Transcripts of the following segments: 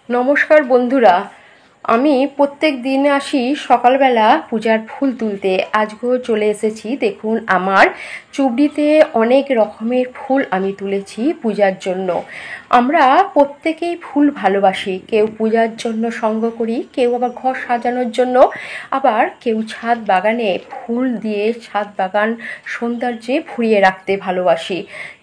নমস্কার বন্ধুরা, আমি প্রত্যেক দিন আসি সকালবেলা পূজার ফুল তুলতে। আজকেও চলে এসেছি। দেখুন, আমার চুবড়িতে অনেক রকমের ফুল আমি তুলেছি পূজার জন্য। আমরা প্রত্যেকেই ফুল ভালোবাসি। কেউ পূজার জন্য সংগ্রহ করি, কেউ আবার ঘর সাজানোর জন্য, আবার কেউ ছাদ বাগানে ফুল দিয়ে ছাদ বাগান সৌন্দর্যে ভরিয়ে রাখতে ভালোবাসি।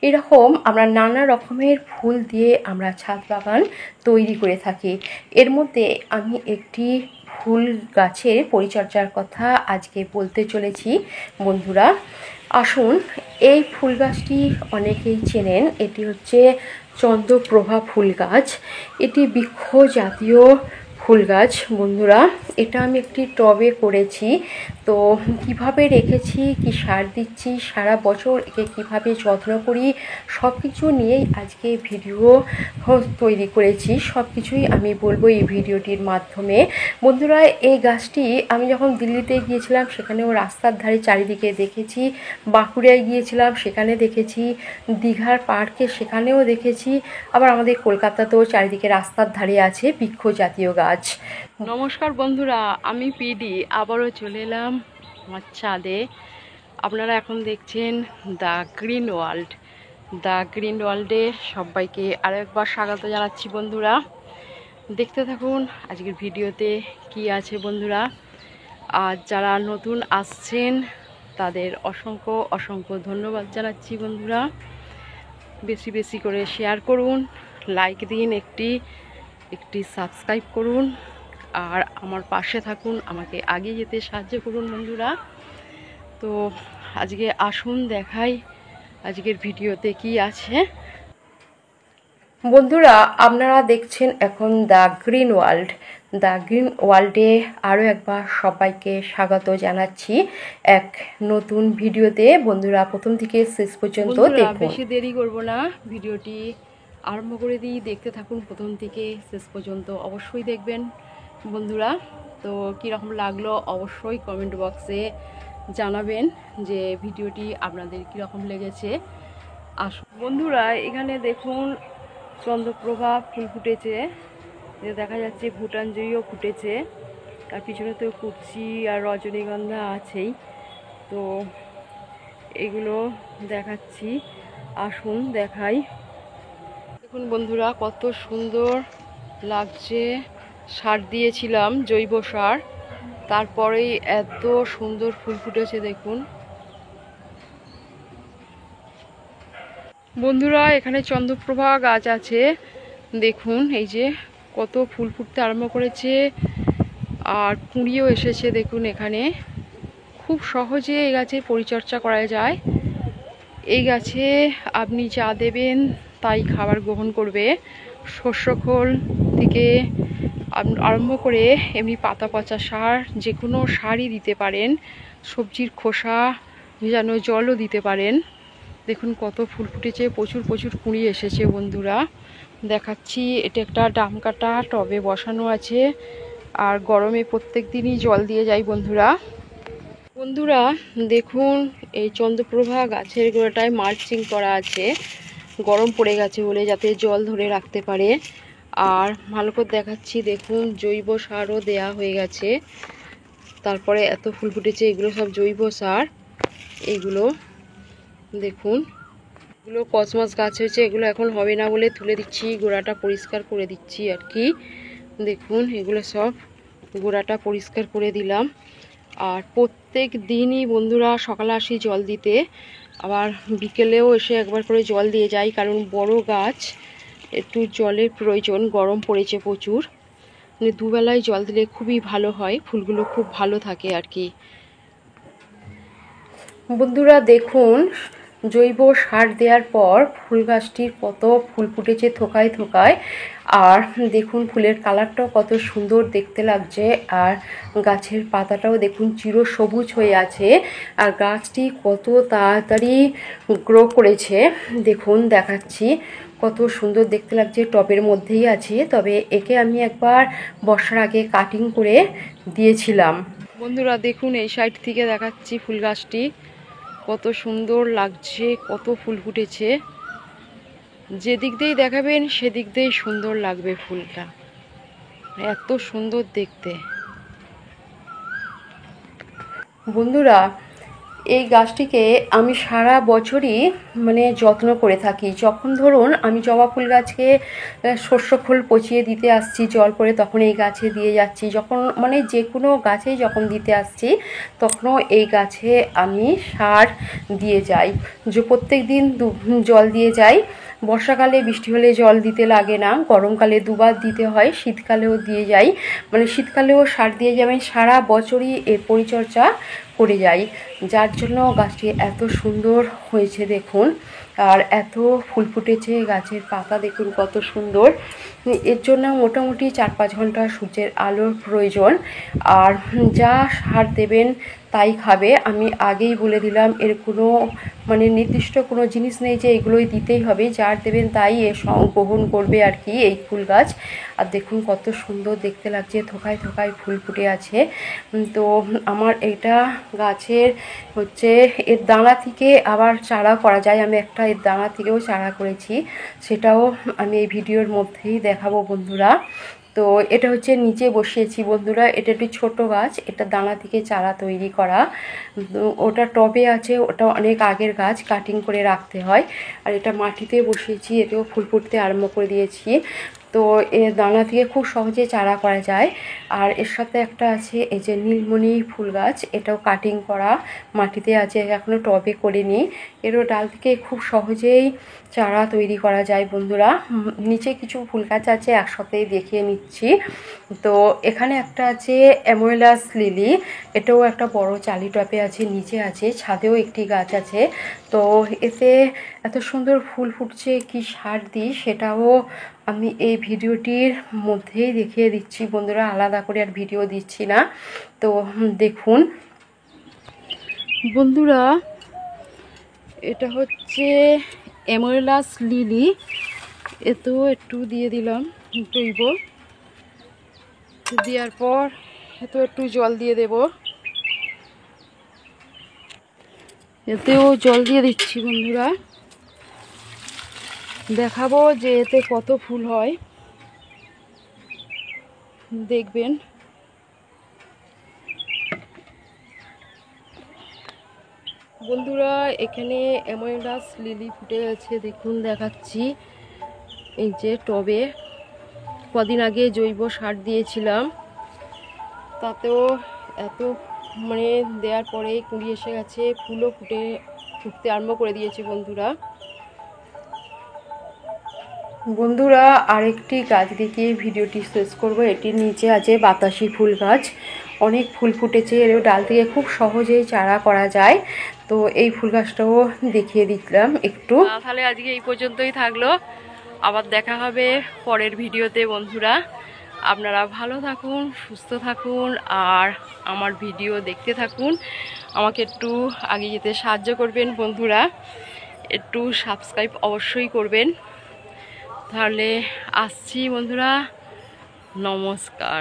এরকম আমরা নানা রকমের ফুল দিয়ে আমরা ছাদ বাগান তৈরি করে থাকি। এর মধ্যে আমি একটি ফুল গাছের পরিচর্যার কথা আজকে বলতে চলেছি। বন্ধুরা আসুন, এই ফুল গাছটি অনেকেই চেনেন। এটি হচ্ছে চন্দ্রপ্রভা ফুল গাছ। এটি বৃক্ষ জাতীয় ফুল গাছ। বন্ধুরা, এটা আমি একটি টবে করেছি। তো কিভাবে রেখেছি, কি সার দিচ্ছি, সারা বছর একে কীভাবে যত্ন করি, সব কিছু নিয়েই আজকে ভিডিও তৈরি করেছি। সব কিছুই আমি বলবো এই ভিডিওটির মাধ্যমে। বন্ধুরা, এই গাছটি আমি যখন দিল্লিতে গিয়েছিলাম সেখানেও রাস্তার ধারে চারিদিকে দেখেছি, বাঁকুড়ায় গিয়েছিলাম সেখানে দেখেছি, দীঘার পার্কে সেখানেও দেখেছি, আবার আমাদের কলকাতাতেও চারিদিকে রাস্তার ধারে আছে বৃক্ষ জাতীয় গাছ। নমস্কার বন্ধুরা, আমি পিডি আবারও চলে এলাম আমার ছাদে। আপনারা এখন দেখছেন the green world. The green ওয়ার্ল্ডে সবাইকে আরও একবার স্বাগত জানাচ্ছি। বন্ধুরা দেখতে থাকুন আজকের ভিডিওতে কি আছে। বন্ধুরা, আর যারা নতুন আসছেন তাদের অসংখ্য অসংখ্য ধন্যবাদ জানাচ্ছি। বন্ধুরা, বেশি বেশি করে শেয়ার করুন, লাইক দিন, একটি সাবস্ক্রাইব করুন, আর আমার পাশে থাকুন, আমাকে এগিয়ে যেতে সাহায্য করুন। বন্ধুরা, তো আজকে আসুন দেখাই আজকের ভিডিওতে কি আছে। বন্ধুরা, আপনারা দেখছেন এখন the green world. The green ওয়ার্ল্ডে আরও একবার সবাইকে স্বাগত জানাচ্ছি এক নতুন ভিডিওতে। বন্ধুরা, প্রথম থেকে শেষ পর্যন্ত দেখুন। বেশি দেরি করব না, ভিডিওটি আরম্ভ করে দিই। দেখতে থাকুন প্রথম থেকে শেষ পর্যন্ত, অবশ্যই দেখবেন। বন্ধুরা, তো কীরকম লাগলো অবশ্যই কমেন্ট বক্সে জানাবেন যে ভিডিওটি আপনাদের কীরকম লেগেছে। আসুন বন্ধুরা, এখানে দেখুন চন্দ্রপ্রভা ফুল ফুটেছে, দেখা যাচ্ছে ভুটান জয়ীও ফুটেছে, তার পিছনে তো কুচি আর রজনীগন্ধা আছেই। তো এগুলো দেখাচ্ছি, আসুন দেখাই। দেখুন বন্ধুরা, কত সুন্দর লাগছে। সার দিয়েছিলাম, জৈব সার, তারপরেই এত সুন্দর ফুল ফুটেছে দেখুন। বন্ধুরা, এখানে চন্দ্রপ্রভা গাছ আছে, দেখুন এই যে কত ফুল ফুটতে আরম্ভ করেছে, আর কুঁড়িও এসেছে দেখুন। এখানে খুব সহজে এই গাছের পরিচর্যা করা যায়। এই গাছে আপনি যা দেবেন তাই খাবার গ্রহণ করবে। শস্য খোল থেকে আরম্ভ করে এমনি পাতা পচা সার, যে কোনো সারই দিতে পারেন, সবজির খোসা ভেজানো জলও দিতে পারেন। দেখুন কত ফুল ফুটেছে, প্রচুর প্রচুর কুঁড়ি এসেছে। বন্ধুরা দেখাচ্ছি, এটা একটা ডাম কাটা টবে বসানো আছে, আর গরমে প্রত্যেক দিনই জল দিয়ে যাই। বন্ধুরা দেখুন, এই চন্দ্রপ্রভা গাছের গোড়াটায় মালচিং করা আছে, গরম পড়ে গেছে বলে, যাতে জল ধরে রাখতে পারে। আর ভালো করে দেখাচ্ছি, দেখুন জৈব সারও দেয়া হয়ে গেছে। তারপরে এত ফুল ফুটেছে, এগুলো সব জৈব সার। এগুলো দেখুন, এগুলো কসমস গাছ হয়েছে, এগুলো এখন হবে না বলে তুলে দিচ্ছি, গোড়াটা পরিষ্কার করে দিচ্ছি আর কি। দেখুন এগুলো সব গোড়াটা পরিষ্কার করে দিলাম। আর প্রত্যেক দিনই বন্ধুরা সকালে আসি জল দিতে, আবার বিকেলেও এসে একবার করে জল দিয়ে যাই, কারণ বড় গাছ একটু জলের প্রয়োজন, গরম পড়েছে প্রচুর। মানে দুবেলায় জল দিলে খুবই ভালো হয়, ফুলগুলো খুব ভালো থাকে আর কি। বন্ধুরা দেখুন, জৈব সার দেওয়ার পর ফুল গাছটির কত ফুল ফুটেছে থোকায় থোকায়। আর দেখুন ফুলের কালারটাও কত সুন্দর দেখতে লাগছে, আর গাছের পাতাটাও দেখুন চির সবুজ হয়ে আছে, আর গাছটি কত তাড়াতাড়ি গ্রো করেছে দেখুন। দেখাচ্ছি কত সুন্দর দেখতে লাগছে, টবের মধ্যেই আছে, তবে একে আমি একবার বর্ষার আগে কাটিং করে দিয়েছিলাম। বন্ধুরা দেখুন, এই সাইড থেকে দেখাচ্ছি ফুল গাছটি কত সুন্দর লাগছে, কত ফুল ফুটেছে। যেদিক দিয়েই দেখাবেন সেদিক দিয়েই সুন্দর লাগবে ফুলটা। এত সুন্দর দেখতে। বন্ধুরা, এই গাছটিকে আমি সারা বছরই মানে যত্ন করে থাকি। যখন ধরুন আমি জবা ফুল গাছকে শস্য খোল পচিয়ে দিতে আসছি জল করে, তখন এই গাছে দিয়ে যাচ্ছি। যখন মানে যে কোনো গাছেই যখন দিতে আসছি তখনও এই গাছে আমি সার দিয়ে যাই। যে প্রত্যেক দিন জল দিয়ে যাই। বর্ষাকালে বৃষ্টি হলে জল দিতে লাগে না, গরমকালে দুবার দিতে হয়, শীতকালেও দিয়ে যাই। মানে শীতকালেও সার দিয়ে যাই। আমি সারা বছরই এর পরিচর্যা করে যাই, যার জন্য গাছটি এত সুন্দর হয়েছে দেখুন। আর এত ফুল ফুটেছে, গাছের পাতা দেখুন কত সুন্দর। এর জন্য মোটামুটি 4-5 ঘন্টা সূর্যের আলোর প্রয়োজন। আর যা সার দেবেন তাই খাবে। আমি আগেই বলে দিলাম, এর কোনো মানে নির্দিষ্ট কোনো জিনিস নেই যে এগুলোই দিতেই হবে, যার দেবেন তাই এ গ্রহণ করবে আর কি এই ফুল গাছ। আর দেখুন কত সুন্দর দেখতে লাগছে, থোকায় থোকায় ফুল ফুটে আছে। তো আমার এটা গাছের হচ্ছে এর দানা থেকে আবার চারা করা যায়। আমি একটা এর দানা থেকেও চারা করেছি, সেটাও আমি এই ভিডিওর মধ্যেই দেখাবো বন্ধুরা। তো এটা হচ্ছে নিচে বসিয়েছি বন্ধুরা। এটা একটি ছোটো গাছ, এটা দানা থেকে চারা তৈরি করা। ওটা টবে আছে, ওটা অনেক আগের গাছ, কাটিং করে রাখতে হয়। আর এটা মাটিতে বসিয়েছি, এতেও ফুল ফুটতে আরম্ভ করে দিয়েছি। তো এর দানা থেকে খুব সহজে চারা করা যায়। আর এর সাথে একটা আছে এই যে নীলমণি ফুল গাছ, এটাও কাটিং করা, মাটিতে আছে, এখনও টবে করিনি। এরও ডাল থেকে খুব সহজেই চারা তৈরি করা যায় বন্ধুরা। নিচে কিছু ফুল গাছ আছে, একসাথেই দেখিয়ে নিচ্ছি। তো এখানে একটা আছে অ্যামোয়েলাস লিলি, এটাও একটা বড় চালি টবে আছে, নিচে আছে, ছাদেও একটি গাছ আছে। তো এতে এত সুন্দর ফুল ফুটছে, কি সার দিই সেটাও আমি এই ভিডিওটির মধ্যেই দেখিয়ে দিচ্ছি বন্ধুরা, আলাদা করে আর ভিডিও দিচ্ছি না। তো দেখুন বন্ধুরা, এটা হচ্ছে অ্যামোয়েলাস লিলি, এতেও একটু দিয়ে দিলাম জৈব, দেওয়ার পর এতেও একটু জল দিয়ে দেব। এতেও জল দিয়ে দিচ্ছি বন্ধুরা, দেখাবো যে এতে কত ফুল হয়, দেখবেন। বন্ধুরা, এখানে অ্যামোয়েলাস লিলি ফুটে গেছে, দেখুন দেখাচ্ছি। এই যে টবে কদিন আগে জৈব সার দিয়েছিলাম, তাতেও এত মানে দেওয়ার পরে কুঁড়ি এসে গেছে, ফুলও ফুটতে আরম্ভ করে দিয়েছে বন্ধুরা। বন্ধুরা, আরেকটি গাছ দেখিয়ে ভিডিওটি শেষ করব। এটির নিচে আছে বাতাসি ফুল গাছ, অনেক ফুল ফুটেছে, এর ডাল থেকে খুব সহজেই চারা করা যায়। তো এই ফুল গাছটাও দেখিয়ে দিলাম একটু। তাহলে আজকে এই পর্যন্তই থাকলো, আবার দেখা হবে পরের ভিডিওতে বন্ধুরা। আপনারা ভালো থাকুন, সুস্থ থাকুন, আর আমার ভিডিও দেখতে থাকুন। আমাকে একটু আগে যেতে সাহায্য করবেন বন্ধুরা, একটু সাবস্ক্রাইব অবশ্যই করবেন। তাহলে আসছি বন্ধুরা, নমস্কার।